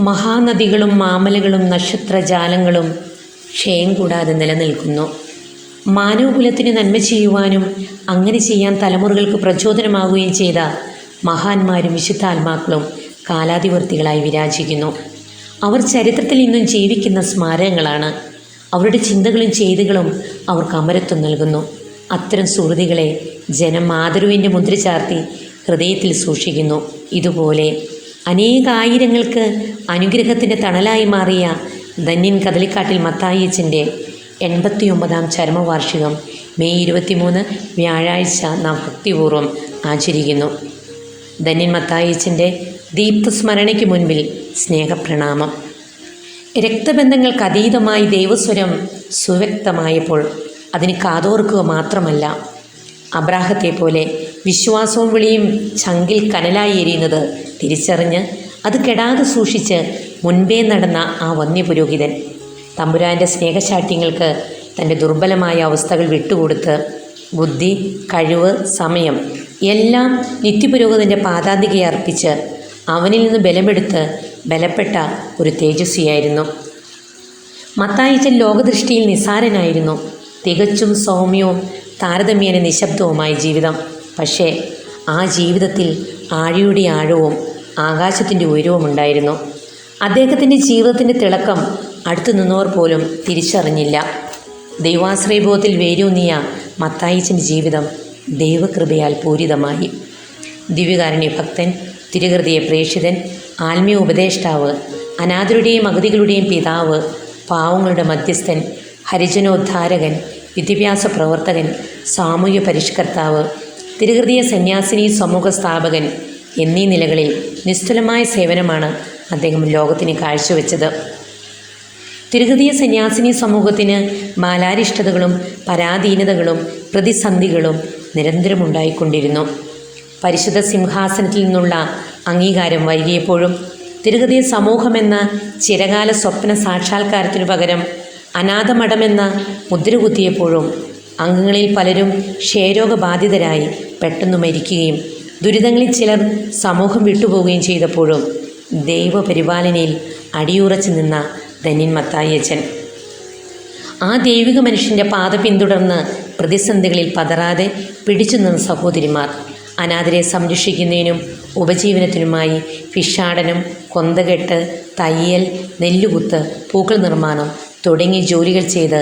മഹാനദികളും മാമലകളും നക്ഷത്രജാലങ്ങളും ക്ഷയം കൂടാതെ നിലനിൽക്കുന്നു. മാനവകുലത്തിന് നന്മ ചെയ്യുവാനും അങ്ങനെ ചെയ്യാൻ തലമുറകൾക്ക് പ്രചോദനമാവുകയും ചെയ്ത മഹാന്മാരും വിശുദ്ധാത്മാക്കളും കാലാതിവർത്തികളായി വിരാജിക്കുന്നു. അവർ ചരിത്രത്തിൽ ഇന്നും ജീവിക്കുന്ന സ്മാരകങ്ങളാണ്. അവരുടെ ചിന്തകളും ചെയ്തികളും അവർക്ക് അമരത്വം നൽകുന്നു. അത്തരം സുഹൃതികളെ ജനം ആദരവിൻ്റെ മുദ്ര ചാർത്തി ഹൃദയത്തിൽ സൂക്ഷിക്കുന്നു. ഇതുപോലെ അനേകായിരങ്ങൾക്ക് അനുഗ്രഹത്തിൻ്റെ തണലായി മാറിയ ധന്യൻ കദളിക്കാട്ടിൽ മത്തായിയച്ചൻ്റെ 89-ാം ചരമവാർഷികം മെയ് 23 വ്യാഴാഴ്ച നാം ഭക്തിപൂർവ്വം ആചരിക്കുന്നു. ധന്യൻ മത്തായിയച്ചൻ്റെ ദീപ്തസ്മരണയ്ക്ക് മുൻപിൽ സ്നേഹപ്രണാമം. രക്തബന്ധങ്ങൾക്ക് അതീതമായി ദൈവസ്വരം സുവ്യക്തമായപ്പോൾ അതിന് കാതോർക്കുക മാത്രമല്ല, അബ്രാഹത്തെ പോലെ വിശ്വാസവും വിളിയും ചങ്കിൽ കനലായി എരിയുന്നത് തിരിച്ചറിഞ്ഞ് അത് കെടാതെ സൂക്ഷിച്ച് മുൻപേ നടന്ന ആ വന്യപുരോഹിതൻ തമ്പുരാൻ്റെ സ്നേഹശാഠ്യങ്ങൾക്ക് തൻ്റെ ദുർബലമായ അവസ്ഥകൾ വിട്ടുകൊടുത്ത് ബുദ്ധി, കഴിവ്, സമയം എല്ലാം നിത്യപുരോഹിതൻ്റെ പാദാന്തികയെ അർപ്പിച്ച് അവനിൽ നിന്ന് ബലമെടുത്ത് ബലപ്പെട്ട ഒരു തേജസ്വിയായിരുന്നു. മത്തായിച്ചൻ ലോകദൃഷ്ടിയിൽ നിസ്സാരനായിരുന്നു. തികച്ചും സൗമ്യവും താരതമ്യേന നിശബ്ദവുമായ ജീവിതം. പക്ഷേ ആ ജീവിതത്തിൽ ആഴിയുടെ ആഴവും ആകാശത്തിൻ്റെ ഉയരവും ഉണ്ടായിരുന്നു. അദ്ദേഹത്തിൻ്റെ ജീവിതത്തിൻ്റെ തിളക്കം അടുത്തു നിന്നവർ പോലും തിരിച്ചറിഞ്ഞില്ല. ദൈവാശ്രയബോധത്തിൽ വേരൂന്നിയ മത്തായിച്ചൻ്റെ ജീവിതം ദൈവകൃപയാൽ പൂരിതമായി. ദിവ്യകാരുണ്യ ഭക്തൻ, തിരുഹൃദയ പ്രേക്ഷിതൻ, ആത്മീയ ഉപദേഷ്ടാവ്, അനാഥരുടെയും അഗതികളുടെയും പിതാവ്, പാവങ്ങളുടെ മധ്യസ്ഥൻ, ഹരിജനോദ്ധാരകൻ, വിദ്യാഭ്യാസ പ്രവർത്തകൻ, സാമൂഹ്യ പരിഷ്കർത്താവ്, തിരുഹൃദയ സന്യാസിനി, സമൂഹ സ്ഥാപകൻ എന്നീ നിലകളിൽ നിസ്തുലമായ സേവനമാണ് അദ്ദേഹം ലോകത്തിന് കാഴ്ചവെച്ചത്. തിരുഹൃദയ സന്യാസിനി സമൂഹത്തിന് ബാലാരിഷ്ടതകളും പരാധീനതകളും പ്രതിസന്ധികളും നിരന്തരമുണ്ടായിക്കൊണ്ടിരുന്നു. പരിശുദ്ധ സിംഹാസനത്തിൽ നിന്നുള്ള അംഗീകാരം വൈകിയപ്പോഴും തിരുഹൃദയ സമൂഹമെന്ന ചിരകാല സ്വപ്ന സാക്ഷാത്കാരത്തിനു പകരം അനാഥമഠമെന്ന മുദ്ര കുത്തിയപ്പോഴും അംഗങ്ങളിൽ പലരും ക്ഷയരോഗബാധിതരായി പെട്ടെന്ന് മരിക്കുകയും ദുരിതങ്ങളിൽ ചിലർ സമൂഹം വിട്ടുപോവുകയും ചെയ്തപ്പോഴും ദൈവപരിപാലനയിൽ അടിയുറച്ചു നിന്ന ധന്യൻ മത്തായിയച്ചൻ, ആ ദൈവിക മനുഷ്യൻ്റെ പാത പിന്തുടർന്ന് പ്രതിസന്ധികളിൽ പതറാതെ പിടിച്ചു നിന്ന സഹോദരിമാർ, അനാഥരെ സംരക്ഷിക്കുന്നതിനും ഉപജീവനത്തിനുമായി ഭിക്ഷാടനം, കൊന്തകെട്ട്, തയ്യൽ, നെല്ലുകുത്ത്, പൂക്കൾ നിർമ്മാണം തുടങ്ങിയ ജോലികൾ ചെയ്ത്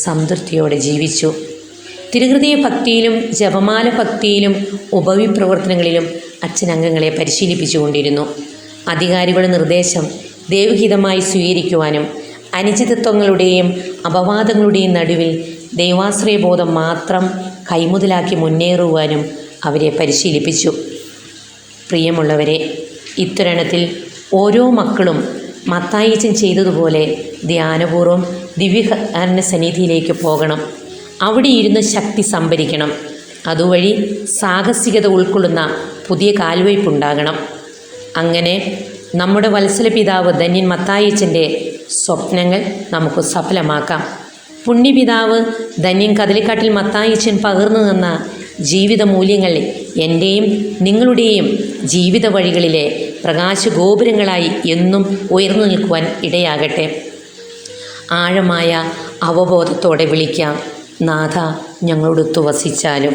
സംതൃപ്തിയോടെ ജീവിച്ചു. തിരുഹൃദയ ഭക്തിയിലും ജപമാല ഭക്തിയിലും ഉപവിപ്രവർത്തനങ്ങളിലും അച്ഛൻ അംഗങ്ങളെ പരിശീലിപ്പിച്ചുകൊണ്ടിരുന്നു. അധികാരികളുടെ നിർദ്ദേശം ദൈവഹിതമായി സ്വീകരിക്കുവാനും അനിശ്ചിതത്വങ്ങളുടെയും അപവാദങ്ങളുടെയും നടുവിൽ ദൈവാശ്രയബോധം മാത്രം കൈമുതലാക്കി മുന്നേറുവാനും അവരെ പരിശീലിപ്പിച്ചു. പ്രിയമുള്ളവരെ, ഇത്തരണത്തിൽ ഓരോ മക്കളും മത്തായിച്ചൻ ചെയ്തതുപോലെ ധ്യാനപൂർവ്വം ദിവ്യകാരുണ്യ സന്നിധിയിലേക്ക് പോകണം. അവിടെ ഇരുന്ന് ശക്തി സംഭരിക്കണം. അതുവഴി സാഹസികത ഉൾക്കൊള്ളുന്ന പുതിയ കാൽവയ്പുണ്ടാകണം. അങ്ങനെ നമ്മുടെ വത്സല പിതാവ് ധന്യൻ മത്തായിച്ചൻ്റെ സ്വപ്നങ്ങൾ നമുക്ക് സഫലമാക്കാം. പുണ്യപിതാവ് ധന്യൻ കദളിക്കാട്ടിൽ മത്തായിച്ചൻ പകർന്നു തന്ന ജീവിത മൂല്യങ്ങൾ എൻ്റെയും നിങ്ങളുടെയും ജീവിത വഴികളിലെ പ്രകാശഗോപുരങ്ങളായി എന്നും ഉയർന്നു നിൽക്കുവാൻ ഇടയാകട്ടെ. ആഴമായ അവബോധത്തോടെ വിളിക്കാം, നാഥ ഞങ്ങളോടൊത്തു വസിച്ചാലും.